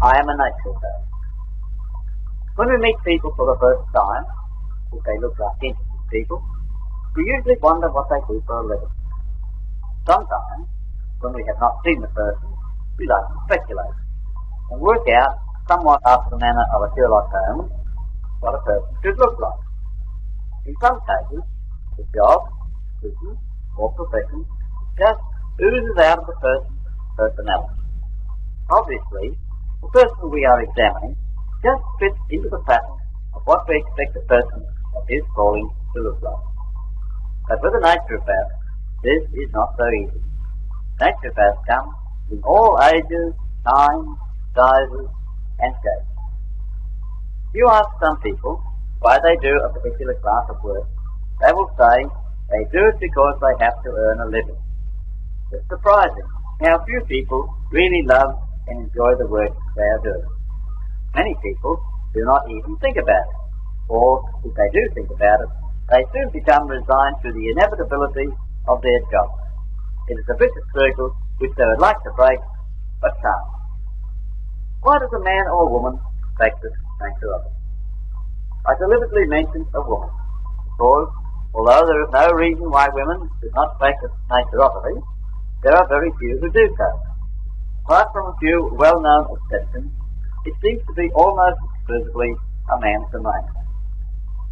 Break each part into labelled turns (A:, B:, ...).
A: I am a naturopath. When we meet people for the first time, if they look like interesting people, we usually wonder what they do for a living. Sometimes, when we have not seen the person, we like to speculate and work out, somewhat after the manner of a Sherlock Holmes, what a person should look like. In some cases, the job, business, or profession just oozes out of the person's personality. Obviously, the person we are examining just fits into the pattern of what we expect a person of his calling to look like. But with a naturopath, this is not so easy. Naturopaths come in all ages, times, sizes, and shapes. You ask some people why they do a particular class of work, they will say they do it because they have to earn a living. It's surprising how few people really love and enjoy the work they are doing. Many people do not even think about it, or if they do think about it, they soon become resigned to the inevitability of their job. It is a vicious circle which they would like to break, but can't. Why does a man or woman practice naturopathy? I deliberately mentioned a woman, because although there is no reason why women should not practice naturopathy, there are very few who do so. Apart from a few well-known exceptions, it seems to be almost exclusively a man's domain.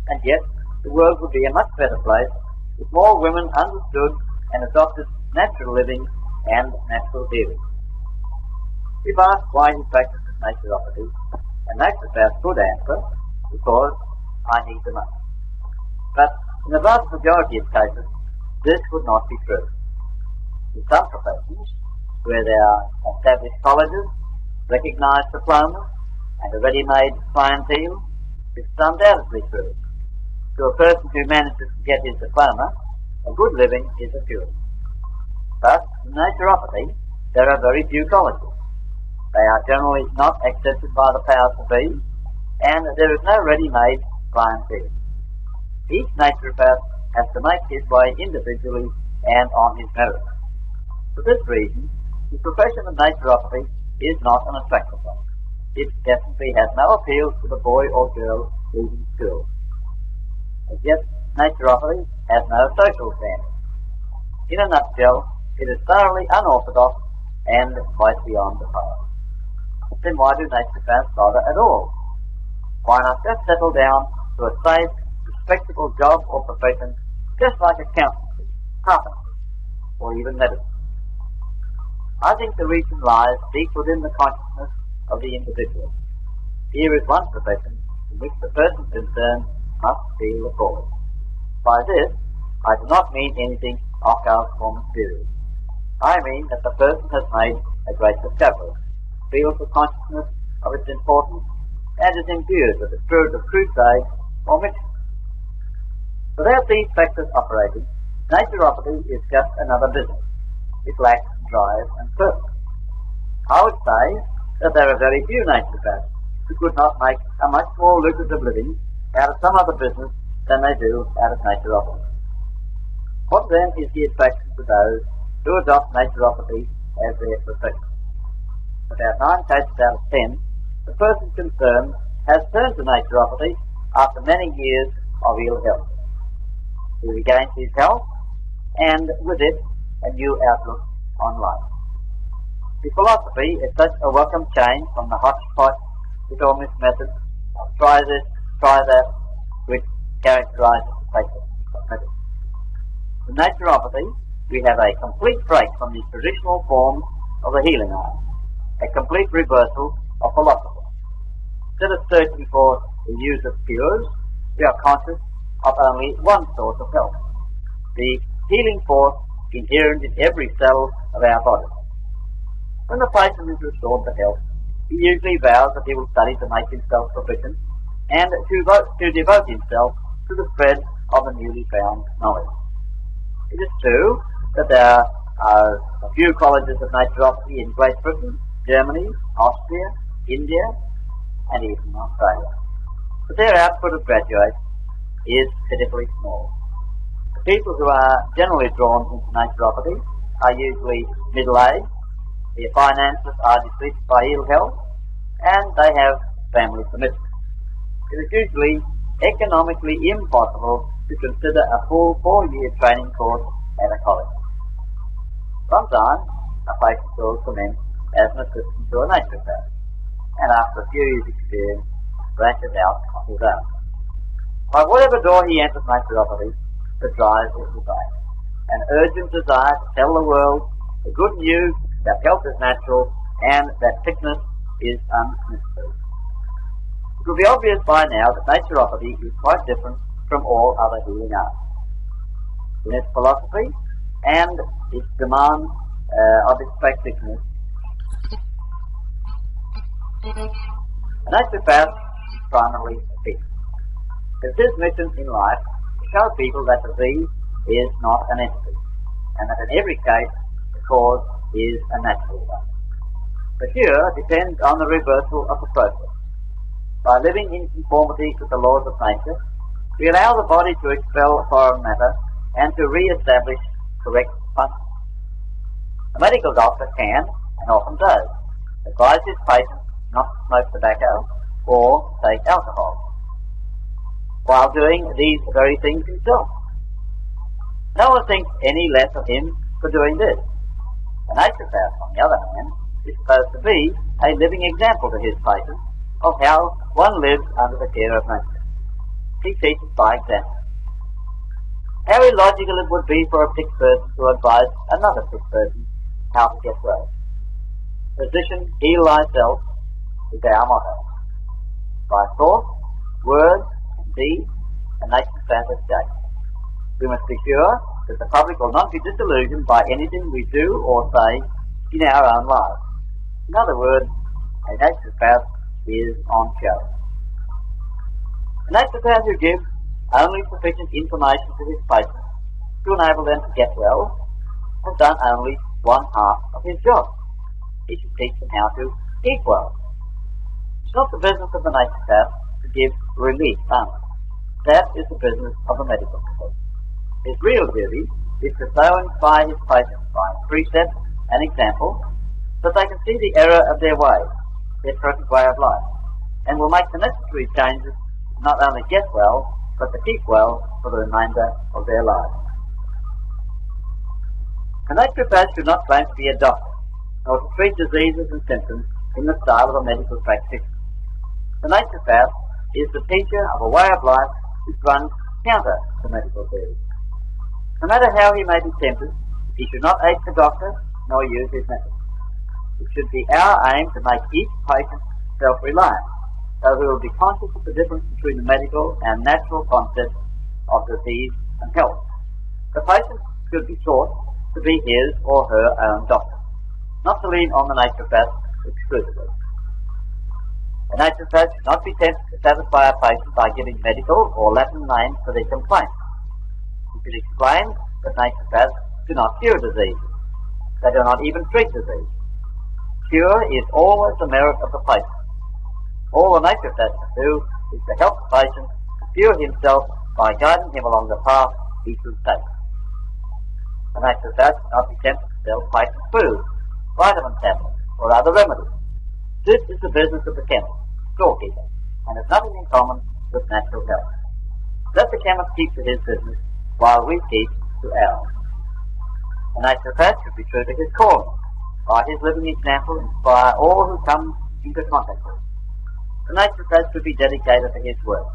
A: And yet, the world would be a much better place if more women understood and adopted natural living and natural healing. If asked why he practices naturopathy, a naturopath could answer, because I need the money. But in the vast majority of cases, this would not be true. In some professions, where there are established colleges, recognized diplomas, and a ready-made clientele, this is undoubtedly true. To a person who manages to get his diploma, a good living is assured. But in naturopathy, there are very few colleges. They are generally not accepted by the powers to be, and there is no ready-made clientele. Each naturopath has to make his way individually and on his merit. For this reason, the profession of naturopathy is not an attractive one. It definitely has no appeal to the boy or girl leaving school. As yet, naturopathy has no social standing. In a nutshell, it is thoroughly unorthodox and quite beyond the pale. Then why do naturopaths bother at all? Why not just settle down to a safe, respectable job or profession just like accountancy, carpentry, or even medicine? I think the reason lies deep within the consciousness of the individual. Here is one profession in which the person concerned must feel a calling. By this, I do not mean anything occult or mysterious. I mean that the person has made a great discovery, feels the consciousness of its importance, and is imbued with the spirit of crusade or mission. Without these factors operating, naturopathy is just another business. It lacks drive and purpose. I would say that there are very few naturopaths who could not make a much more lucrative living out of some other business than they do out of naturopathy. What then is the attraction to those who adopt naturopathy as their profession? About 9 cases out of 10, the person concerned has turned to naturopathy after many years of ill health. He regains his health, and with it, a new outlook on life. The philosophy is such a welcome change from the hodgepodge, hit-or-miss method of try this, try that, which characterizes the practice of medicine. In naturopathy, we have a complete break from the traditional forms of the healing art, a complete reversal of philosophy. Instead of searching for the use of cures, we are conscious of only one source of health, the healing force inherent in every cell of our body. When the patient is restored to health, he usually vows that he will study to make himself proficient and to devote himself to the spread of the newly found knowledge. It is true that there are a few colleges of naturopathy in Great Britain, Germany, Austria, India, and even Australia. But their output of graduates is pitifully small. The people who are generally drawn into naturopathy are usually middle-aged, their finances are depleted by ill health, and they have family commitments. It is usually economically impossible to consider a full 4-year training course at a college. Sometimes a patient will commence as an assistant to a naturopath, and after a few years' experience, branches out on his own. By whatever door he enters naturopathy, the drive is the same. An urgent desire to tell the world the good news that health is natural and that sickness is unnecessary. It will be obvious by now that naturopathy is quite different from all other healing arts. In its philosophy and its demand of its practitioners, a naturopath is primarily a fixer. It is his mission in life to show people that disease is not an entity, and that in every case the cause is a natural one. The cure depends on the reversal of the process. By living in conformity with the laws of nature, we allow the body to expel foreign matter and to re-establish correct function. A medical doctor can, and often does, advise his patients not to smoke tobacco or take alcohol, while doing these very things himself. No one thinks any less of him for doing this. A naturopath, on the other hand, is supposed to be a living example to his patients of how one lives under the care of nature. He teaches by example. How illogical it would be for a sick person to advise another sick person how to get well. Physician, heal thyself is our motto. By thought, word, and deed, a naturopath is judged. We must be sure that the public will not be disillusioned by anything we do or say in our own lives. In other words, a naturopath is on show. A naturopath who gives only sufficient information to his patients to enable them to get well has done only one half of his job. He should teach them how to eat well. It's not the business of the naturopath to give relief only. That is the business of the medical profession. His real duty is to so inspire his patients by precept and example that they can see the error of their way, their present way of life, and will make the necessary changes to not only get well, but to keep well for the remainder of their lives. A naturopath should not claim to be a doctor, nor to treat diseases and symptoms in the style of a medical practitioner. The naturopath is the teacher of a way of life which runs counter to medical theory. No matter how he may be tempted, he should not aid the doctor, nor use his method. It should be our aim to make each patient self-reliant, so he will be conscious of the difference between the medical and natural concepts of disease and health. The patient should be taught to be his or her own doctor, not to lean on the naturopath exclusively. A naturopath should not be tempted to satisfy a patient by giving medical or Latin names for their complaints. He should explain that naturopaths do not cure disease. They do not even treat disease. Cure is always the merit of the patient. All the naturopath can do is to help the patient cure himself by guiding him along the path he should take. A naturopath should not be tempted to sell patients food, vitamin tablets, or other remedies. This is the business of the chemist, storekeeper, and has nothing in common with natural health. Let the chemist keep to his business while we keep to ours. A naturopath should be true to his calling, by his living example inspire all who come into contact with him. The naturopath should be dedicated to his work.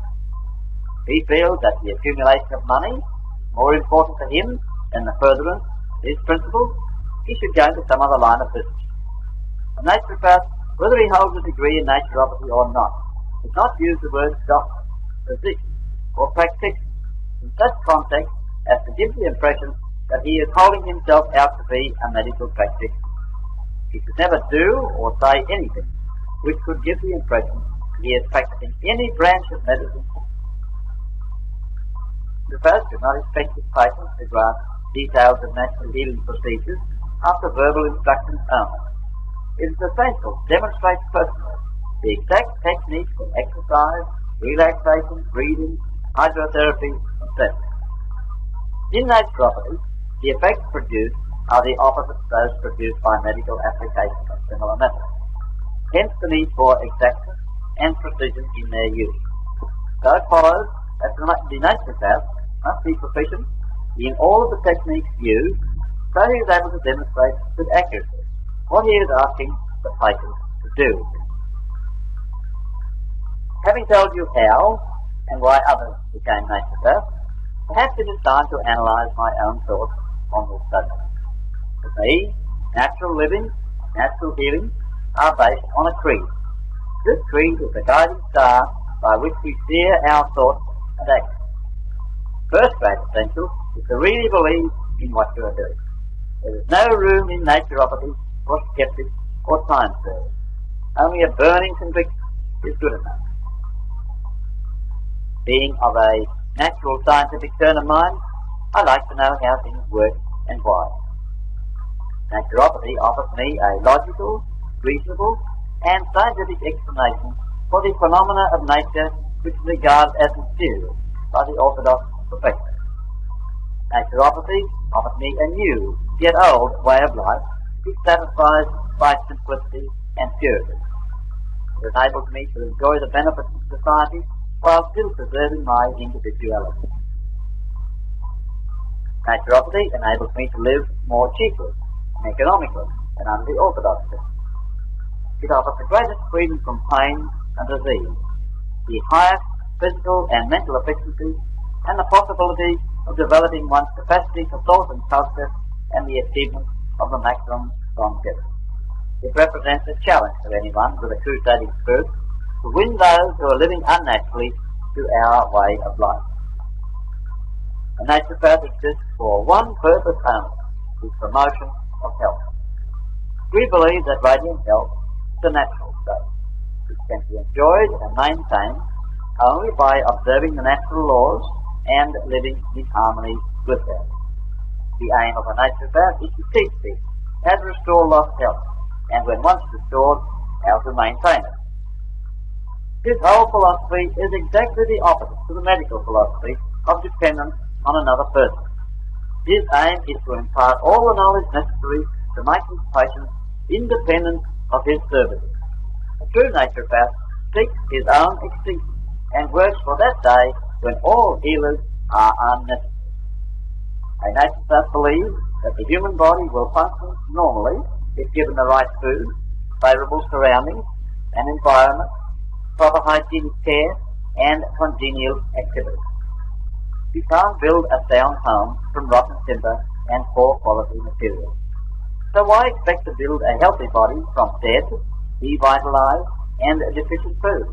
A: He feels that the accumulation of money is more important to him than the furtherance of his principles. He should go into some other line of business. A naturopath, whether he holds a degree in naturopathy or not, does not use the words doctor, physician, or practitioner in such context as to give the impression that he is holding himself out to be a medical practitioner. He should never do or say anything which could give the impression that he is practicing any branch of medicine. The first should not expect his patients to grasp details of natural healing procedures after verbal instructions only. It is essential to demonstrate personally the exact techniques of exercise, relaxation, breathing, hydrotherapy, etc. In naturopathy, the effects produced are the opposite to those produced by medical application of similar methods. Hence the need for exactness and precision in their use. So it follows that the naturopath must be proficient in all of the techniques used, so he is able to demonstrate with accuracy what he is asking the patient to do. Having told you how and why others became naturopaths, perhaps it is time to analyse my own thoughts on this subject. For me, natural living, natural healing are based on a creed. This creed is the guiding star by which we steer our thoughts and actions. First great essential is to really believe in what you are doing. There is no room in naturopathy for skeptics or time servers. Only a burning conviction is good enough. Being of a natural scientific turn of mind, I like to know how things work and why. Naturopathy offers me a logical, reasonable, and scientific explanation for the phenomena of nature which is regarded as mysterious by the orthodox profession. Naturopathy offers me a new, yet old, way of life which satisfies by simplicity and purity. It enables me to enjoy the benefits of society while still preserving my individuality. Naturopathy enables me to live more cheaply and economically than under the orthodox system. It offers the greatest freedom from pain and disease, the highest physical and mental efficiency, and the possibility of developing one's capacity for thought and culture and the achievement of the maximum longevity. It represents a challenge to anyone with a crusading spirit to win those who are living unnaturally to our way of life. A naturopath exists for one purpose only, the promotion of health. We believe that radiant health is a natural state, which can be enjoyed and maintained only by observing the natural laws and living in harmony with them. The aim of a naturopath is to teach people how to restore lost health, and when once restored, how to maintain it. His whole philosophy is exactly the opposite to the medical philosophy of dependence on another person. His aim is to impart all the knowledge necessary to make his patients independent of his services. A true naturopath seeks his own extinction and works for that day when all healers are unnecessary. A naturopath believes that the human body will function normally if given the right food, favourable surroundings and environment, proper hygienic care and congenial activity. You can't build a sound home from rotten timber and poor quality materials. So why expect to build a healthy body from dead, devitalized and deficient food?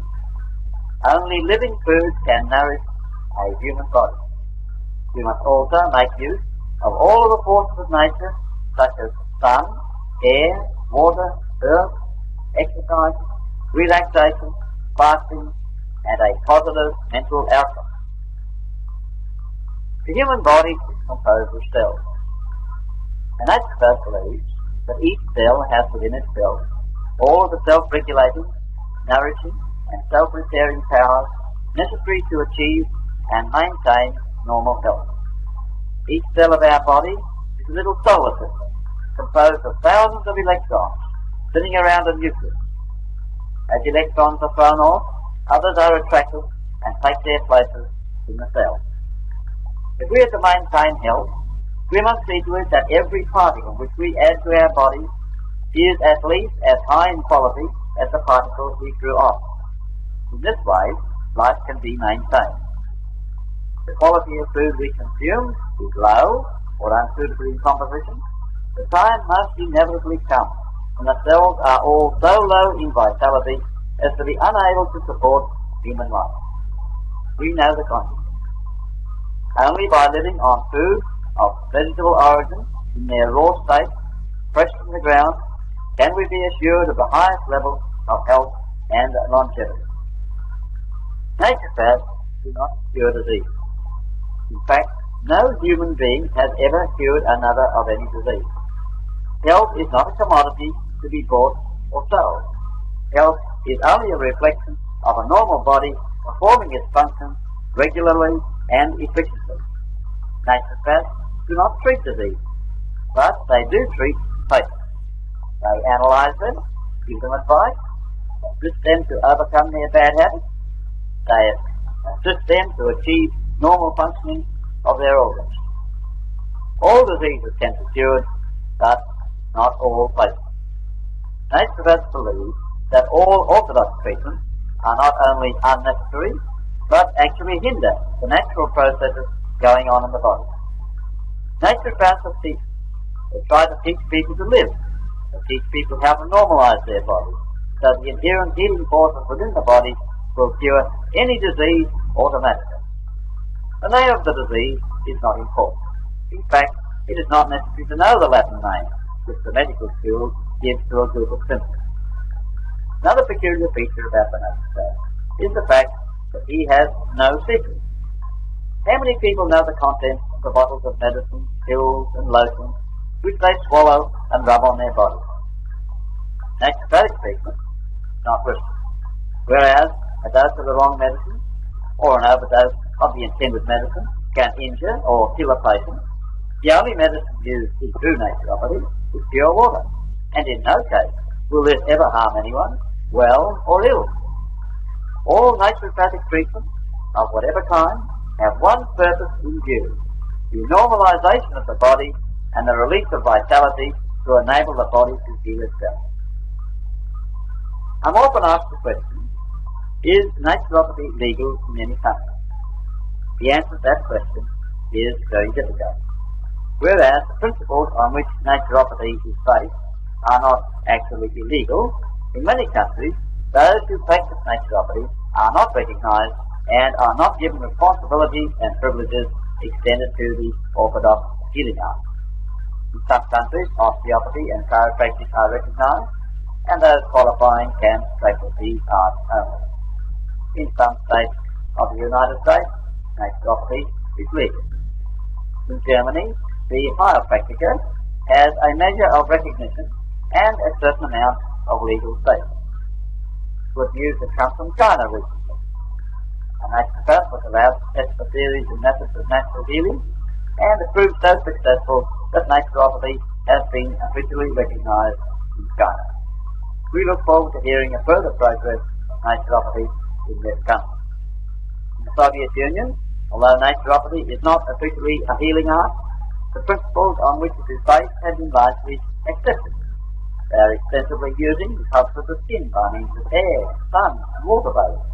A: Only living food can nourish a human body. We must also make use of all of the forces of nature, such as sun, air, water, earth, exercise, relaxation, fasting, and a positive mental outlook. The human body is composed of cells. A naturopath believes that each cell has within itself all of the self-regulating, nourishing, and self-repairing powers necessary to achieve and maintain normal health. Each cell of our body is a little solar system composed of thousands of electrons spinning around a nucleus. As electrons are thrown off, others are attracted and take their places in the cell. If we are to maintain health, we must see to it that every particle which we add to our bodies is at least as high in quality as the particles we threw off. In this way, life can be maintained. The quality of food we consume is low or unsuitable in composition. The time must inevitably come when the cells are all so low in vitality as to be unable to support human life. We know the consequence. Only by living on food of vegetable origin in their raw state, fresh from the ground, can we be assured of the highest level of health and longevity. Naturopaths do not cure disease. In fact, no human being has ever cured another of any disease. Health is not a commodity to be bought or sold. Health is only a reflection of a normal body performing its functions regularly and efficiently. Naturopaths do not treat disease. but they do treat patients. They analyse them, give them advice, assist them to overcome their bad habits, they assist them to achieve normal functioning of their organs. All diseases can be cured, but not all patients. Naturopaths believe that all orthodox treatments are not only unnecessary, but actually hinder the natural processes going on in the body. Naturopaths are teachers. They try to teach people to live. They teach people how to normalise their bodies, so the inherent healing forces within the body will cure any disease automatically. The name of the disease is not important. In fact, it is not necessary to know the Latin name, which the medical school gives to a group of symptoms. Another peculiar feature about the naturopath is the fact that he has no secrets. How many people know the contents of the bottles of medicine, pills and lotions which they swallow and rub on their bodies? Naturopathic treatment is not risky, whereas a dose of the wrong medicine or an overdose of the intended medicine can injure or kill a patient. The only medicine used in true naturopathy is pure water, and in no case will this ever harm anyone, well or ill. All naturopathic treatments of whatever kind have one purpose in view: the normalisation of the body and the release of vitality to enable the body to heal itself. I'm often asked the question, is naturopathy legal in any country? The answer to that question is very difficult. Whereas the principles on which naturopathy is based are not actually illegal, in many countries those who practice naturopathy are not recognised and are not given responsibilities and privileges extended to the orthodox healing art. In some countries, osteopathy and chiropractic are recognised, and those qualifying can practice these arts only. In some states of the United States, naturopathy is legal. In Germany, the Heilpraktiker has a measure of recognition and a certain amount of legal status. Good news has come from China recently. A naturopath was allowed to test the theories and methods of natural healing, and it proved so successful that naturopathy has been officially recognised in China. We look forward to hearing of further progress of naturopathy in this country. In the Soviet Union, although naturopathy is not officially a healing art, the principles on which it is based have been largely accepted. They are extensively using the health of the skin by means of air, sun and water bathing.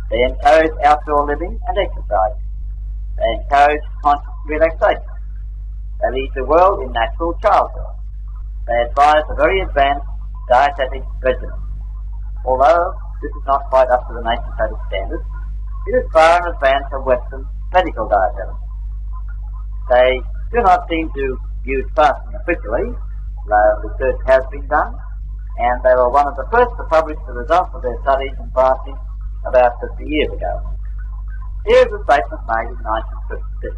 A: They encourage outdoor living and exercise. They encourage conscious relaxation. They lead the world in natural childbirth. They advise a very advanced dietetic regimen. Although this is not quite up to the naturopathic standards, it is far in advance of Western medical dietetics. They do not seem to use fasting officially, though research has been done, and they were one of the first to publish the results of their studies in fasting about 50 years ago. Here is a statement made in 1956.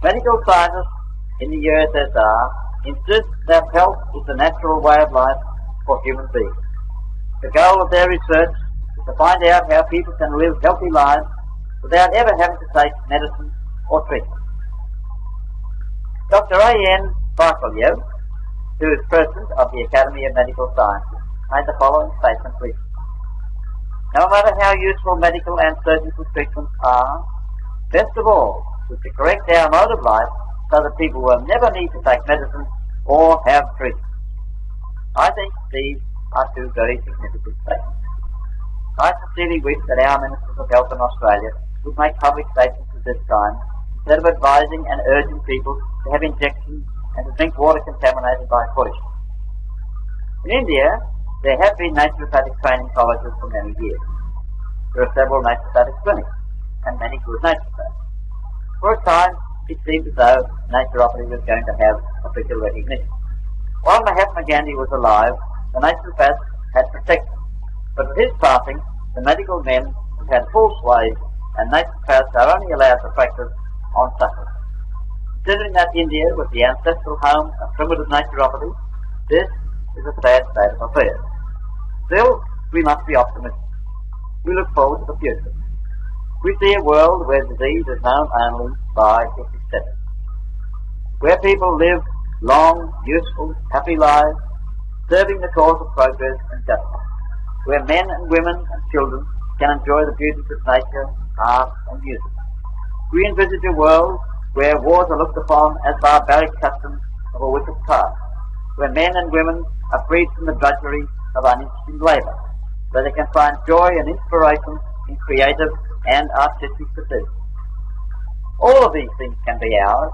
A: Medical scientists in the USSR insist that health is the natural way of life for human beings. The goal of their research is to find out how people can live healthy lives without ever having to take medicine or treatment. Dr. A.N. Bartoliev, who is president of the Academy of Medical Sciences, made the following statement recently. No matter how useful medical and surgical treatments are, best of all is to correct our mode of life so that people will never need to take medicine or have treatment. I think these are two very significant statements. I sincerely wish that our Ministers of Health in Australia would make public statements of this kind instead of advising and urging people to have injections and to drink water contaminated by poison. In India, there have been naturopathic training colleges for many years. There are several naturopathic clinics and many good naturopaths. For a time, it seemed as though naturopathy was going to have official recognition. While Mahatma Gandhi was alive, the naturopaths had protected him. But with his passing, the medical men have had full sway, and naturopaths are only allowed to practice on sufferers. Considering that India was the ancestral home of primitive naturopathy, this is a sad state of affairs. Still, we must be optimistic. We look forward to the future. We see a world where disease is known only by its acceptance. where people live long, useful, happy lives, serving the cause of progress and justice, where men and women and children can enjoy the beauties of nature, art and music. We envisage a world where wars are looked upon as barbaric customs of a wicked past, where men and women are freed from the drudgery of uninteresting labour, where they can find joy and inspiration in creative and artistic pursuits. All of these things can be ours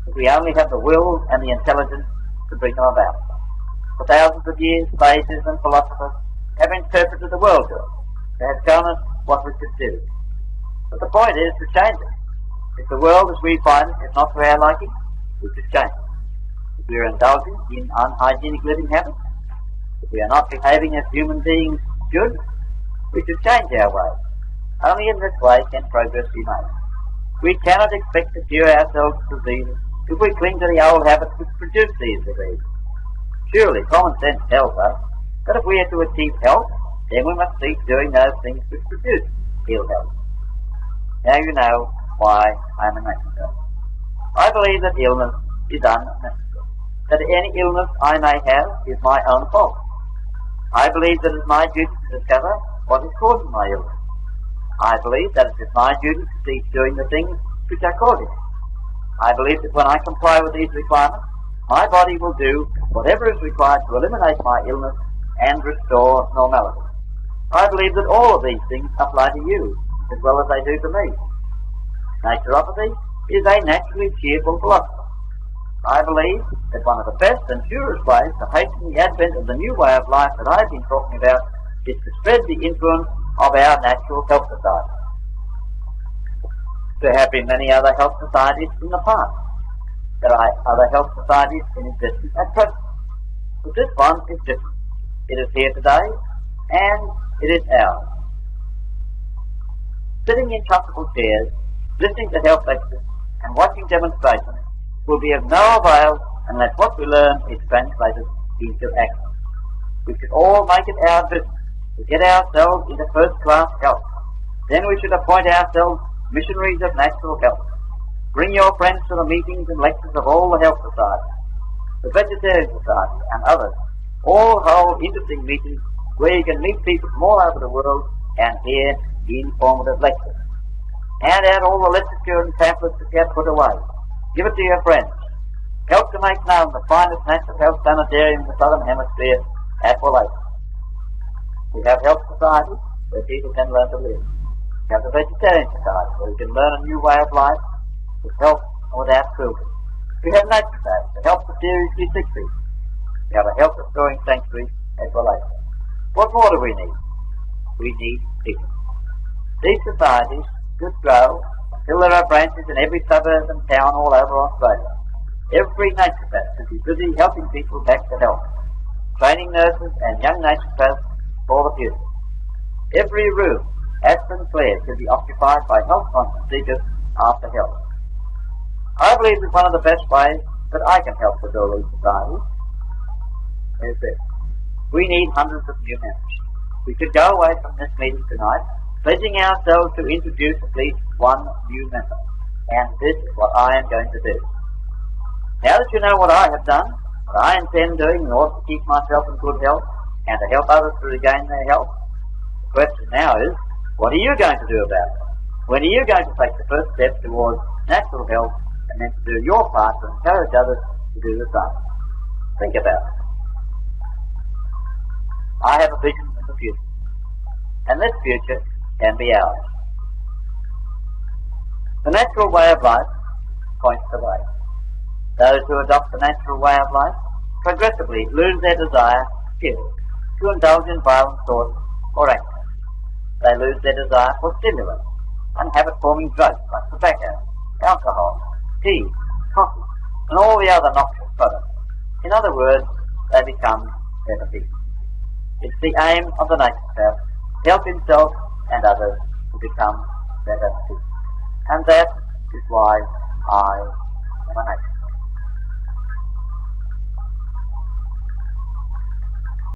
A: if we only have the will and the intelligence to bring them about. For thousands of years, sages and philosophers have interpreted the world to us. They have shown us what we should do. But the point is to change it. If the world as we find it is not to our liking, we should change it. If we are indulging in unhygienic living habits, if we are not behaving as human beings should, we should change our ways. Only in this way can progress be made. We cannot expect to cure ourselves of diseases if we cling to the old habits which produce these diseases. Surely common sense tells us that if we are to achieve health, then we must cease doing those things which produce ill health. Now you know why I am a naturopath. I believe that illness is unnecessary, that any illness I may have is my own fault. I believe that it is my duty to discover what is causing my illness. I believe that it is my duty to cease doing the things which are causing it. I believe that when I comply with these requirements, my body will do whatever is required to eliminate my illness and restore normality. I believe that all of these things apply to you as well as they do to me. Naturopathy is a naturally cheerful philosophy. I believe that one of the best and surest ways to hasten the advent of the new way of life that I've been talking about is to spread the influence of our natural health society. There have been many other health societies in the past. There are other health societies in existence at present. But this one is different. It is here today, and it is ours. Sitting in comfortable chairs, listening to health lectures, and watching demonstrations will be of no avail unless what we learn is translated into action. We should all make it our business to get ourselves into first-class health. Then we should appoint ourselves missionaries of natural health. Bring your friends to the meetings and lectures of all the health societies, the Vegetarian Society and others. All hold interesting meetings where you can meet people from all over the world and hear informative lectures. Hand out all the literature and pamphlets that you have put away. Give it to your friends. Help to make known the finest natural health sanitarium in the Southern Hemisphere at Wellata. We have health societies where people can learn to live. We have the Vegetarian Society where you can learn a new way of life with health and without cruelty. We have Naturopath to help the seriously sick people. We have a health restoring sanctuary at Wellata. What more do we need? We need people. These societies should grow until there are branches in every suburb and town all over Australia. Every naturopath should be busy helping people back to health, training nurses and young naturopaths for the future. Every room, aspirin flares, should be occupied by health-conscious seekers after health. I believe that one of the best ways that I can help with all these societies is this. We need hundreds of new members. We should go away from this meeting tonight pledging ourselves to introduce at least one new member. And this is what I am going to do. Now that you know what I have done, what I intend doing in order to keep myself in good health and to help others to regain their health, the question now is, what are you going to do about it? When are you going to take the first step towards natural health and then to do your part to encourage others to do the same? Think about it. I have a vision of the future, and this future can be ours. The natural way of life points the way. Those who adopt the natural way of life progressively lose their desire, to indulge in violent thoughts or action. They lose their desire for stimulants and habit-forming drugs like tobacco, alcohol, tea, coffee, and all the other noxious products. In other words, they become better people. It's the aim of the naturopath to help himself and others to become better people. And that is why I am a naturopath.